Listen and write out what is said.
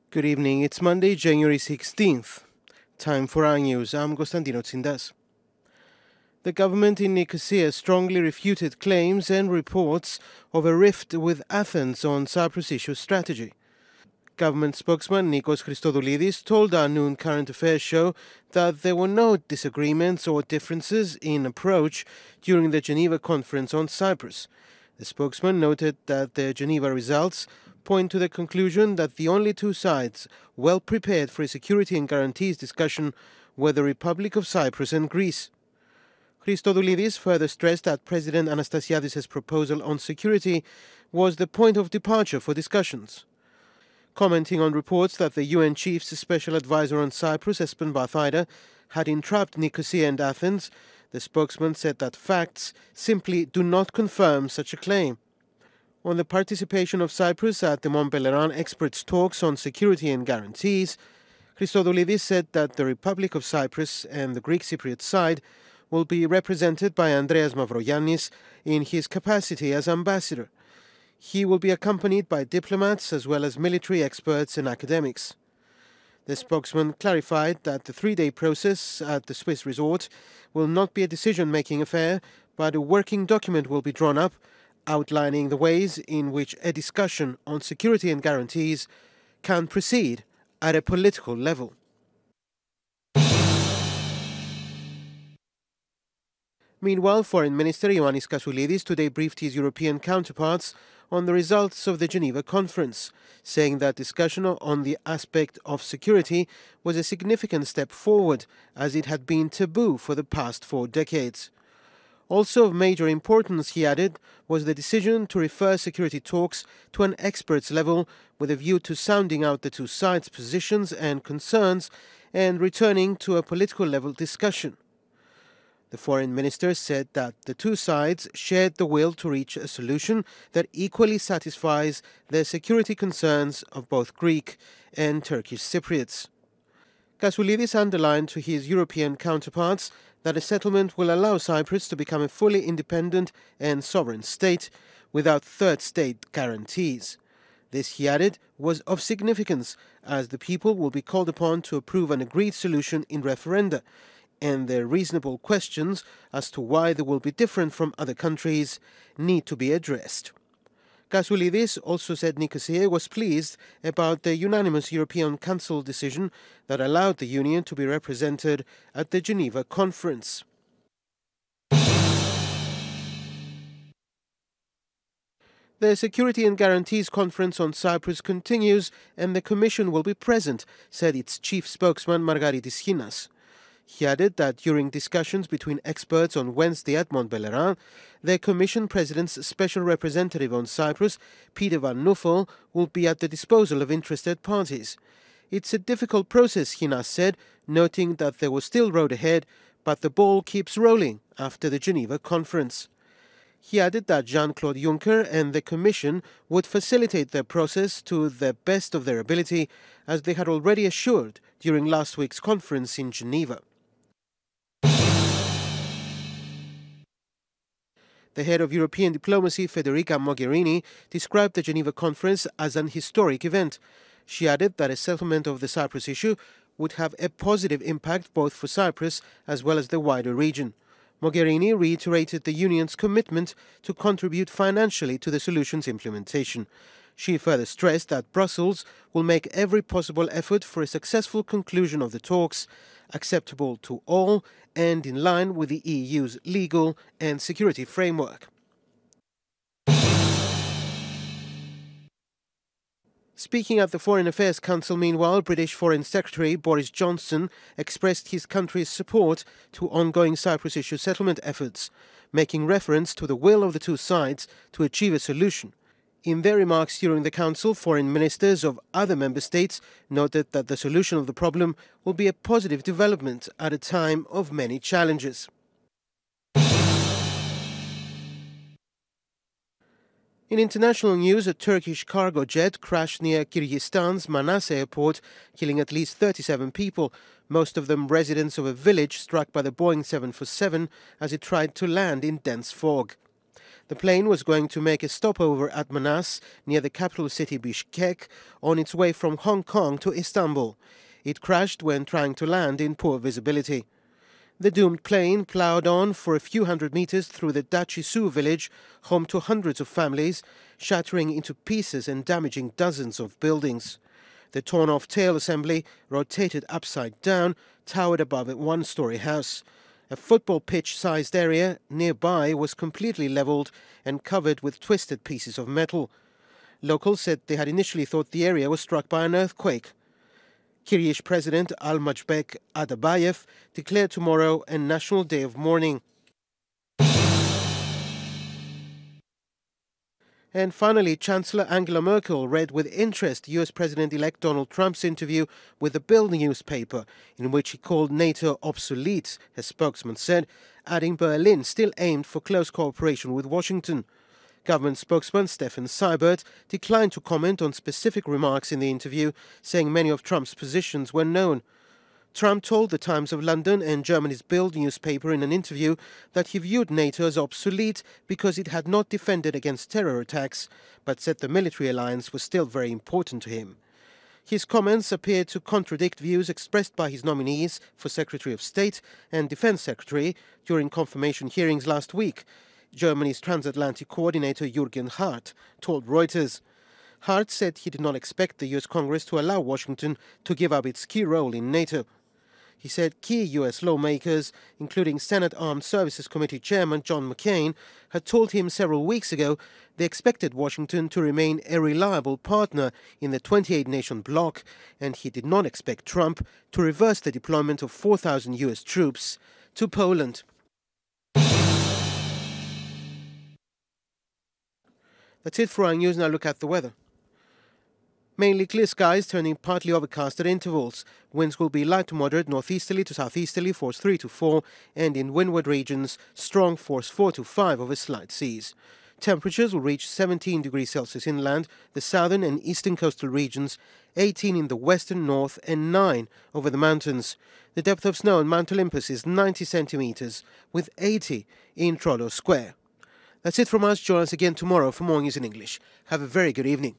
Good evening. It's Monday, January 16th. Time for our news. I'm Constantino Tsindas. The government in Nicosia strongly refuted claims and reports of a rift with Athens on Cyprus issue strategy. Government spokesman Nikos Christodoulidis told our noon current affairs show that there were no disagreements or differences in approach during the Geneva conference on Cyprus. The spokesman noted that the Geneva results point to the conclusion that the only two sides well prepared for a security and guarantees discussion were the Republic of Cyprus and Greece. Christodoulidis further stressed that President Anastasiadis' proposal on security was the point of departure for discussions. Commenting on reports that the UN Chief's Special Advisor on Cyprus, Espen Barthaida, had entrapped Nicosia and Athens, the spokesman said that facts simply do not confirm such a claim. On the participation of Cyprus at the Mont Pelerin experts' talks on security and guarantees, Christodoulidis said that the Republic of Cyprus and the Greek Cypriot side will be represented by Andreas Mavrogiannis in his capacity as ambassador. He will be accompanied by diplomats as well as military experts and academics. The spokesman clarified that the three-day process at the Swiss resort will not be a decision-making affair, but a working document will be drawn up outlining the ways in which a discussion on security and guarantees can proceed at a political level. Meanwhile, Foreign Minister Ioannis Kassoulidis today briefed his European counterparts on the results of the Geneva conference, saying that discussion on the aspect of security was a significant step forward, as it had been taboo for the past 4 decades. Also of major importance, he added, was the decision to refer security talks to an experts level with a view to sounding out the two sides' positions and concerns and returning to a political level discussion. The foreign minister said that the two sides shared the will to reach a solution that equally satisfies the security concerns of both Greek and Turkish Cypriots. Kassoulidis underlined to his European counterparts that a settlement will allow Cyprus to become a fully independent and sovereign state without third state guarantees. This, he added, was of significance, as the people will be called upon to approve an agreed solution in referenda, and their reasonable questions as to why they will be different from other countries need to be addressed. Kassoulidis also said Nicosia was pleased about the unanimous European Council decision that allowed the Union to be represented at the Geneva conference. The Security and Guarantees Conference on Cyprus continues, and the Commission will be present, said its chief spokesman Margaritis Chinas. He added that during discussions between experts on Wednesday at Mont Pelerin, the Commission President's Special Representative on Cyprus, Peter Van Nuffel, will be at the disposal of interested parties. It's a difficult process, Chinas said, noting that there was still road ahead, but the ball keeps rolling after the Geneva conference. He added that Jean-Claude Juncker and the Commission would facilitate the process to the best of their ability, as they had already assured during last week's conference in Geneva. The head of European diplomacy, Federica Mogherini, described the Geneva conference as an historic event. She added that a settlement of the Cyprus issue would have a positive impact both for Cyprus as well as the wider region. Mogherini reiterated the Union's commitment to contribute financially to the solution's implementation. She further stressed that Brussels will make every possible effort for a successful conclusion of the talks, acceptable to all and in line with the EU's legal and security framework. Speaking at the Foreign Affairs Council, meanwhile, British Foreign Secretary Boris Johnson expressed his country's support to ongoing Cyprus issue settlement efforts, making reference to the will of the two sides to achieve a solution. In their remarks during the Council, foreign ministers of other member states noted that the solution of the problem will be a positive development at a time of many challenges. In international news, a Turkish cargo jet crashed near Kyrgyzstan's Manasa airport, killing at least 37 people, most of them residents of a village struck by the Boeing 747 as it tried to land in dense fog. The plane was going to make a stopover at Manas, near the capital city Bishkek, on its way from Hong Kong to Istanbul. It crashed when trying to land in poor visibility. The doomed plane ploughed on for a few hundred meters through the Dachisu village, home to hundreds of families, shattering into pieces and damaging dozens of buildings. The torn-off tail assembly, rotated upside down, towered above a one-story house. A football pitch-sized area nearby was completely leveled and covered with twisted pieces of metal. Locals said they had initially thought the area was struck by an earthquake. Kyrgyz President Almazbek Atabayev declared tomorrow a national day of mourning. And finally, Chancellor Angela Merkel read with interest US President-elect Donald Trump's interview with the Bild newspaper, in which he called NATO obsolete, a spokesman said, adding Berlin still aimed for close cooperation with Washington. Government spokesman Stefan Seibert declined to comment on specific remarks in the interview, saying many of Trump's positions were known. Trump told the Times of London and Germany's Bild newspaper in an interview that he viewed NATO as obsolete because it had not defended against terror attacks, but said the military alliance was still very important to him. His comments appeared to contradict views expressed by his nominees for Secretary of State and Defense Secretary during confirmation hearings last week. Germany's transatlantic coordinator Jürgen Hart told Reuters. Hart said he did not expect the US Congress to allow Washington to give up its key role in NATO. He said key US lawmakers, including Senate Armed Services Committee Chairman John McCain, had told him several weeks ago they expected Washington to remain a reliable partner in the 28-nation bloc, and he did not expect Trump to reverse the deployment of 4,000 US troops to Poland. That's it for our news. Now look at the weather. Mainly clear skies, turning partly overcast at intervals. Winds will be light to moderate northeasterly to southeasterly, force 3 to 4, and in windward regions, strong force 4 to 5 over slight seas. Temperatures will reach 17 degrees Celsius inland, the southern and eastern coastal regions, 18 in the western north, and 9 over the mountains. The depth of snow on Mount Olympus is 90 centimeters, with 80 in Trollo Square. That's it from us. Join us again tomorrow for more news in English. Have a very good evening.